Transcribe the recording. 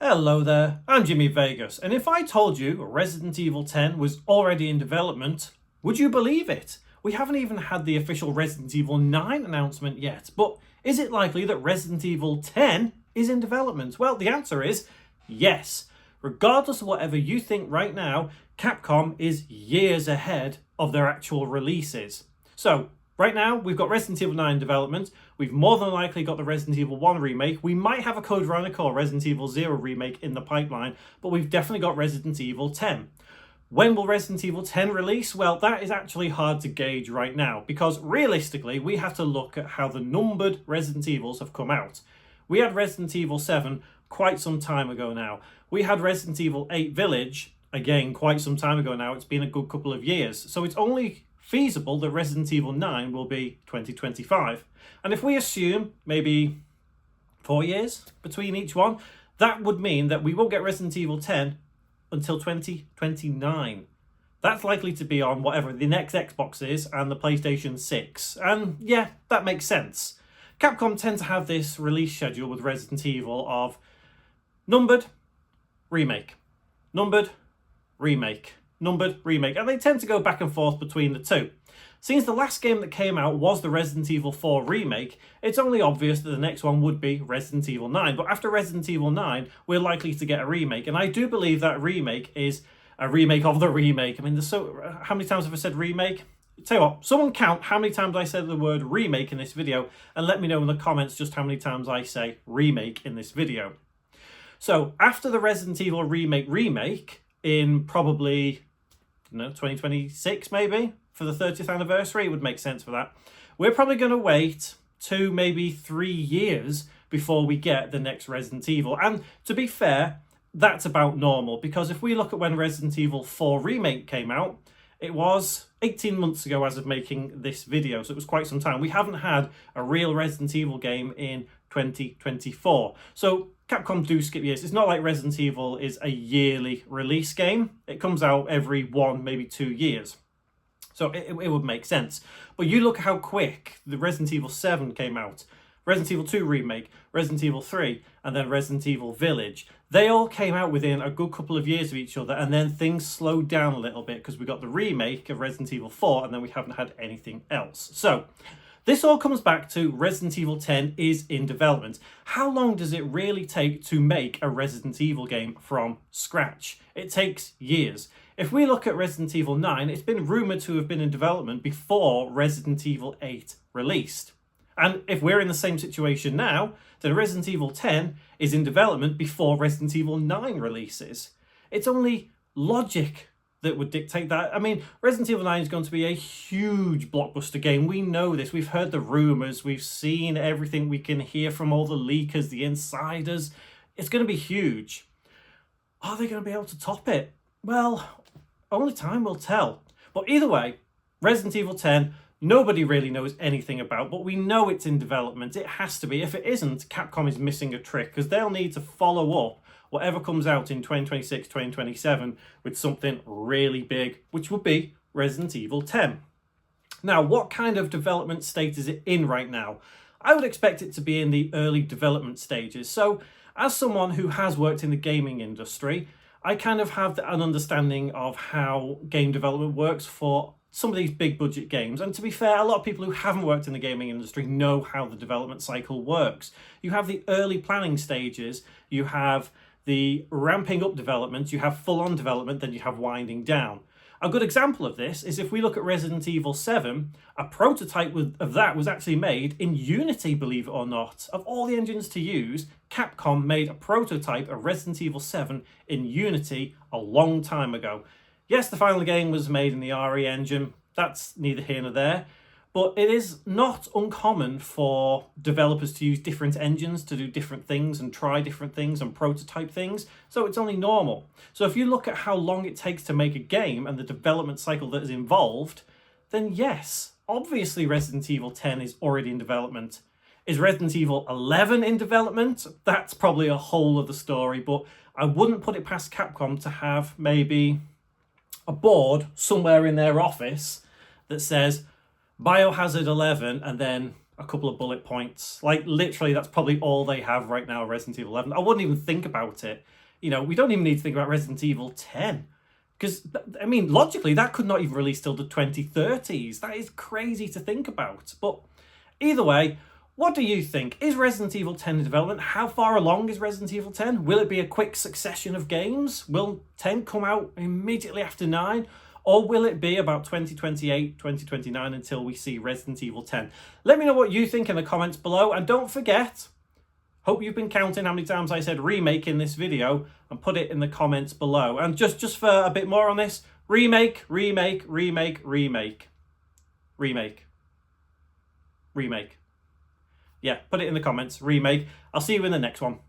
Hello there, I'm Jimmy Vegas, and if I told you Resident Evil 10 was already in development, would you believe it? We haven't even had the official Resident Evil 9 announcement yet, but is it likely that Resident Evil 10 is in development? Well, the answer is yes. Regardless of whatever you think right now, Capcom is years ahead of their actual releases. So, right now, we've got Resident Evil 9 in development. We've more than likely got the Resident Evil 1 remake. We might have a Code Veronica or Resident Evil 0 remake in the pipeline, but we've definitely got Resident Evil 10. When will Resident Evil 10 release? Well, that is actually hard to gauge right now, because realistically, we have to look at how the numbered Resident Evils have come out. We had Resident Evil 7 quite some time ago now. We had Resident Evil 8 Village, again, quite some time ago now. It's been a good couple of years. So it's only feasible that Resident Evil 9 will be 2025. And if we assume maybe 4 years between each one, that would mean that we won't get Resident Evil 10 until 2029. That's likely to be on whatever the next Xbox is and the PlayStation 6. And yeah, that makes sense. Capcom tend to have this release schedule with Resident Evil of numbered, remake, numbered, remake, numbered, remake, and they tend to go back and forth between the two. Since the last game that came out was the Resident Evil 4 remake, it's only obvious that the next one would be Resident Evil 9. But after Resident Evil 9, we're likely to get a remake, and I do believe that remake is a remake of the remake. I mean, how many times have I said remake? Tell you what, someone count how many times I said the word remake in this video, and let me know in the comments just how many times I say remake in this video. So after the Resident Evil remake in probably 2026 maybe, for the 30th anniversary, it would make sense for that. We're probably going to wait 2, maybe 3 years before we get the next Resident Evil. And to be fair, that's about normal, because if we look at when Resident Evil 4 Remake came out, it was 18 months ago as of making this video, so it was quite some time. We haven't had a real Resident Evil game in 2024. So Capcom do skip years. It's not like Resident Evil is a yearly release game. It comes out every 1, maybe 2 years. So it would make sense. But you look how quick the Resident Evil 7 came out. Resident Evil 2 Remake, Resident Evil 3, and then Resident Evil Village. They all came out within a good couple of years of each other, and then things slowed down a little bit because we got the remake of Resident Evil 4, and then we haven't had anything else. So this all comes back to Resident Evil 10 is in development. How long does it really take to make a Resident Evil game from scratch? It takes years. If we look at Resident Evil 9, it's been rumoured to have been in development before Resident Evil 8 released. And if we're in the same situation now, then Resident Evil 10 is in development before Resident Evil 9 releases. It's only logic that would dictate that. I mean, Resident Evil 9 is going to be a huge blockbuster game. We know this. We've heard the rumours. We've seen everything we can hear from all the leakers, the insiders. It's going to be huge. Are they going to be able to top it? Well, only time will tell. But either way, Resident Evil 10, nobody really knows anything about, but we know it's in development. It has to be. If it isn't, Capcom is missing a trick, because they'll need to follow up whatever comes out in 2026, 2027 with something really big, which would be Resident Evil 10. Now, what kind of development state is it in right now? I would expect it to be in the early development stages. So, as someone who has worked in the gaming industry, I kind of have an understanding of how game development works for some of these big budget games. And to be fair, a lot of people who haven't worked in the gaming industry know how the development cycle works. You have the early planning stages, you have the ramping up development, you have full-on development, then you have winding down. A good example of this is if we look at Resident Evil 7, a prototype of that was actually made in Unity, believe it or not. Of all the engines to use, Capcom made a prototype of Resident Evil 7 in Unity a long time ago. Yes, the final game was made in the RE engine. That's neither here nor there. But it is not uncommon for developers to use different engines to do different things and try different things and prototype things. So it's only normal. So if you look at how long it takes to make a game and the development cycle that is involved, then yes, obviously Resident Evil 10 is already in development. Is Resident Evil 11 in development? That's probably a whole other story, but I wouldn't put it past Capcom to have maybe a board somewhere in their office that says Biohazard 11 and then a couple of bullet points. Like, literally, that's probably all they have right now, Resident Evil 11. I wouldn't even think about it. You know, we don't even need to think about Resident Evil 10. Because, I mean, logically, that could not even release till the 2030s. That is crazy to think about. But either way, what do you think? Is Resident Evil 10 in development? How far along is Resident Evil 10? Will it be a quick succession of games? Will 10 come out immediately after 9? Or will it be about 2028, 2029 until we see Resident Evil 10? Let me know what you think in the comments below. And don't forget, hope you've been counting how many times I said remake in this video, and put it in the comments below. And just for a bit more on this, remake, remake, remake, remake, remake, remake. Yeah, put it in the comments, remake. I'll see you in the next one.